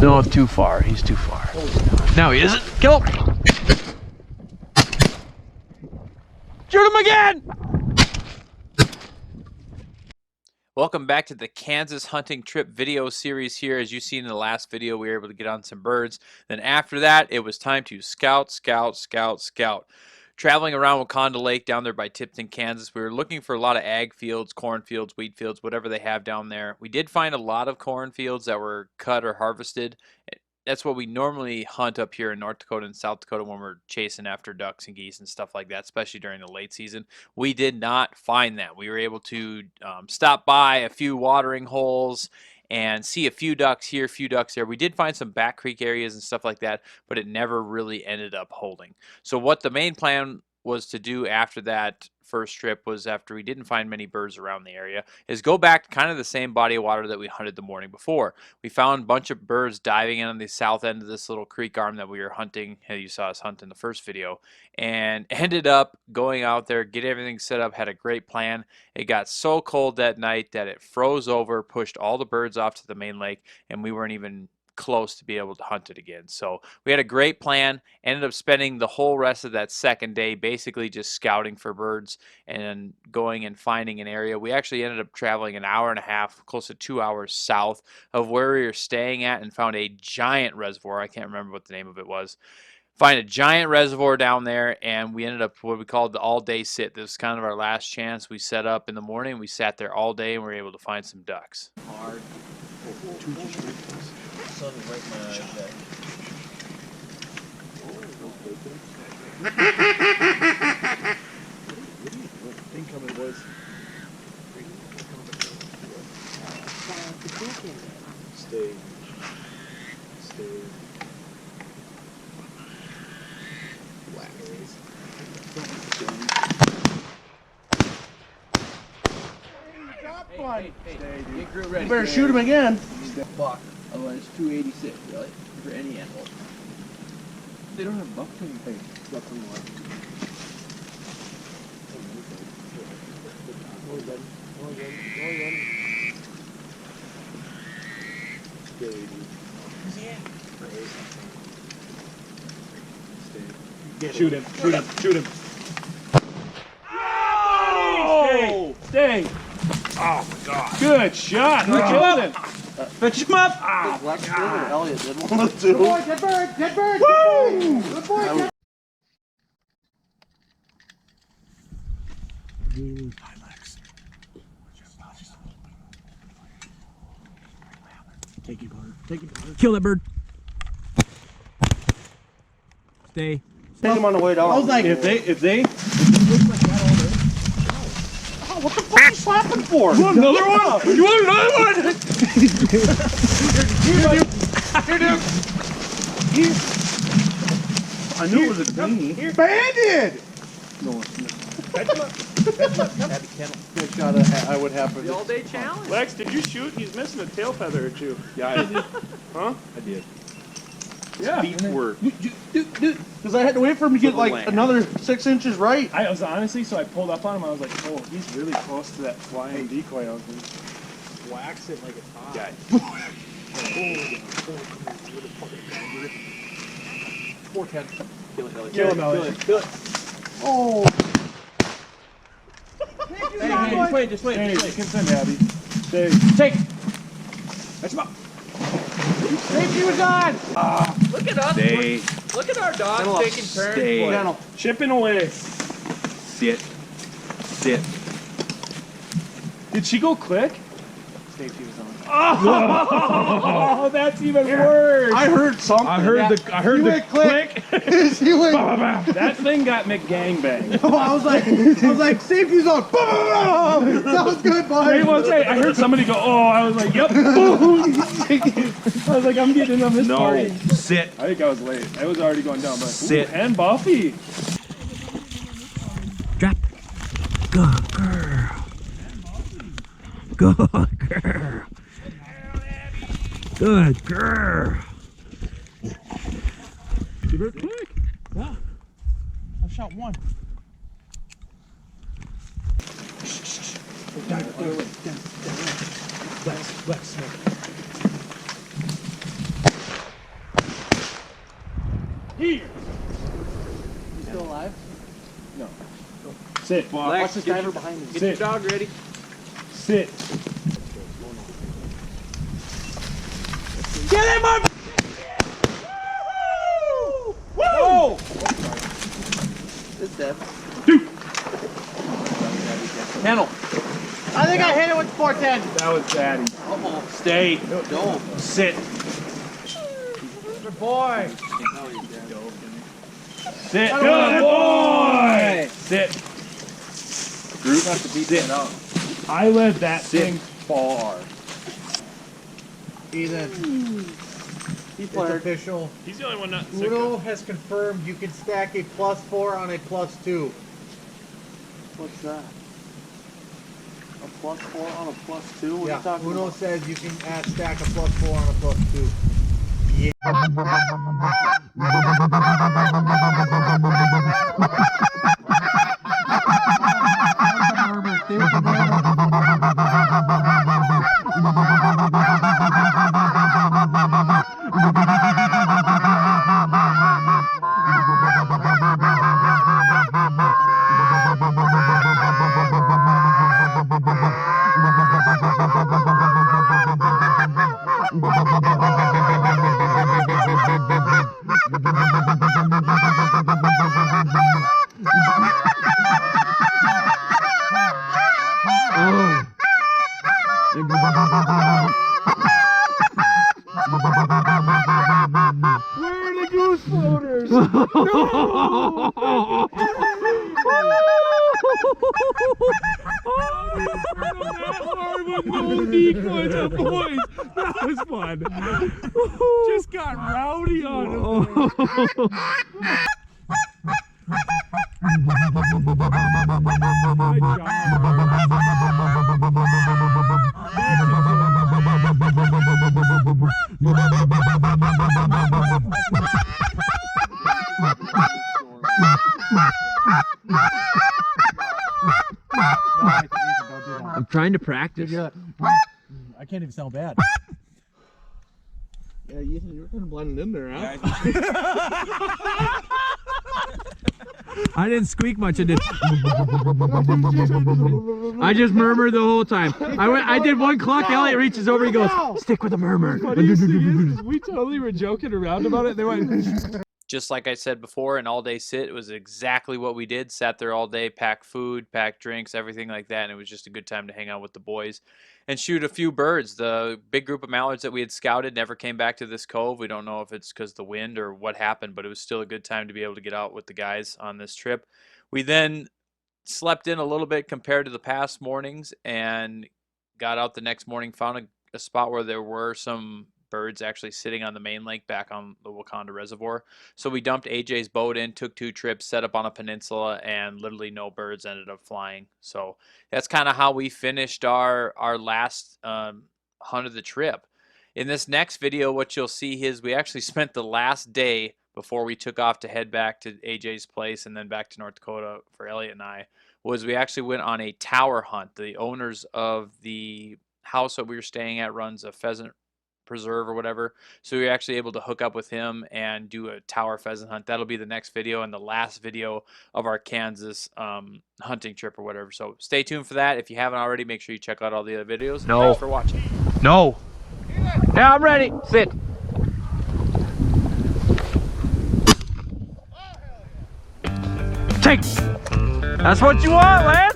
No, too far. He's too far. No, he isn't. Kill him! Shoot him again! Welcome back to the Kansas hunting trip video series here. As you seen in the last video, we were able to get on some birds. Then after that, it was time to scout. Traveling around Wakanda Lake down there by Tipton, Kansas, we were looking for a lot of ag fields, corn fields, wheat fields, whatever they have down there. We did find a lot of corn fields that were cut or harvested. That's what we normally hunt up here in North Dakota and South Dakota when we're chasing after ducks and geese and stuff like that, especially during the late season. We did not find that. We were able to stop by a few watering holes and see a few ducks here, a few ducks there. We did find some back creek areas and stuff like that, but it never really ended up holding. So what the main plan was to do after that first trip was, after we didn't find many birds around the area, is go back to kind of the same body of water that we hunted the morning before. We found a bunch of birds diving in on the south end of this little creek arm that we were hunting, you saw us hunt in the first video, and ended up going out there, get everything set up, had a great plan. It got so cold that night that it froze over, pushed all the birds off to the main lake, and we weren't even close to be able to hunt it again. So we had a great plan, ended up spending the whole rest of that second day basically just scouting for birds and going and finding an area. We actually ended up traveling an hour and a half, close to 2 hours south of where we were staying at, and found a giant reservoir. I can't remember what the name of it was. Find a giant reservoir down there, and we ended up what we called the all-day sit. This was kind of our last chance. We set up in the morning, we sat there all day, and we were able to find some ducks. Hard. Sun right in my eyes, Jack. Incoming, boys. Stay. Hey, get crew ready. you better shoot him again. Buck. Otherwise, 286, really, for any animal. They don't have buck in the Dalton Locke. Shoot him. Oh! Stay! Oh my God! Good shot! Who killed him? Fetch him up! Ah! Lex Tande or Eliot did one of the two. Good boy, dead bird! Woo! Good boy, dead bird! Hi, Lex. Take it, bird. Kill that bird. Stay. Take him on the way down. I was like, if they look like that all day. Oh, what the fuck are you slapping for? You want another one? You want another one? Here, dude. I knew it was a dinghy. You're banded! No. Happy kennel. Good shot I would have for The all-day challenge. Lex, did you shoot? He's missing a tail feather or two. Yeah, I did. Huh? I did. Yeah. Feet were. Because I had to wait for him to get like another 6 inches right. I was honestly, so I pulled up on him. I was like, oh, he's really close to that flying decoy out there. Wax it like it's hot. Yeah. 410. Kill it, Elliot. Kill him, Elliot. Kill it. Oh. Hey, just wait. Hey, consent, Abby. Stay. Take. That's him up. Safety was on. Look at us. Stay. Look at our dogs taking turns. Stay. boy. Kennel. Chipping away. Sit. Did she go click? Safety was on. Oh, that's even worse. I heard something. I heard the click. She went. That thing got McGangbang. I was like, safety's on. Sounds good, Hey, bud. one say, I heard somebody go, oh, I was like, yep. I was like, I'm getting on this party. Sit. I think I was late. I was already going down, but Sit. and Buffy. Drop. Good girl. Good girl. Good girl. Give her a click. Yeah. I shot one. Lex. here. You still alive? Sit. Watch this diver behind me. Get your Sit. dog ready. Sit. Get him up! Whoa! This dead. Kennel. I think I hit it with 410. That was daddy. Uh-oh. Stay. No. Sit. Good boy. Sit. Good boy. Sit. Group has to beat that out. I led that thing far. Ethan, He it's flared. official. He's the only one not Uno has confirmed you can stack a +4 on a +2. What's that? A +4 on a +2? What are Yeah, you talking Uno about? says you can stack a +4 on a +2. Yeah. Where are the goose floaters? No decoys, boys. That was fun. Just got rowdy on him. I'm trying to practice. I can't even sound bad. Yeah, Ethan, you were kind of blending in there, huh? I didn't squeak much. I did. I just murmured the whole time. I did one cluck. Elliot reaches over. He goes, "Stick with the murmur." We totally were joking around about it. They went. Just like I said before, an all-day sit was exactly what we did. Sat there all day, packed food, packed drinks, everything like that, and it was just a good time to hang out with the boys and shoot a few birds. The big group of mallards that we had scouted never came back to this cove. We don't know if it's because of the wind or what happened, but it was still a good time to be able to get out with the guys on this trip. We then slept in a little bit compared to the past mornings and got out the next morning, found a spot where there were some birds actually sitting on the main lake back on the Wakanda Reservoir. So we dumped AJ's boat in, took 2 trips, set up on a peninsula, and literally no birds ended up flying. So that's kind of how we finished our last hunt of the trip. In this next video, what you'll see is we actually spent the last day before we took off to head back to AJ's place and then back to North Dakota for Elliot and I, was we actually went on a tower hunt. The owners of the house that we were staying at runs a pheasant preserve or whatever, so we were actually able to hook up with him and do a tower pheasant hunt. That'll be the next video and the last video of our Kansas hunting trip or whatever, so stay tuned for that. If you haven't already, make sure you check out all the other videos. No. Thanks for watching. No. Yeah, I'm ready. Sit. Take. That's what you want, Lance.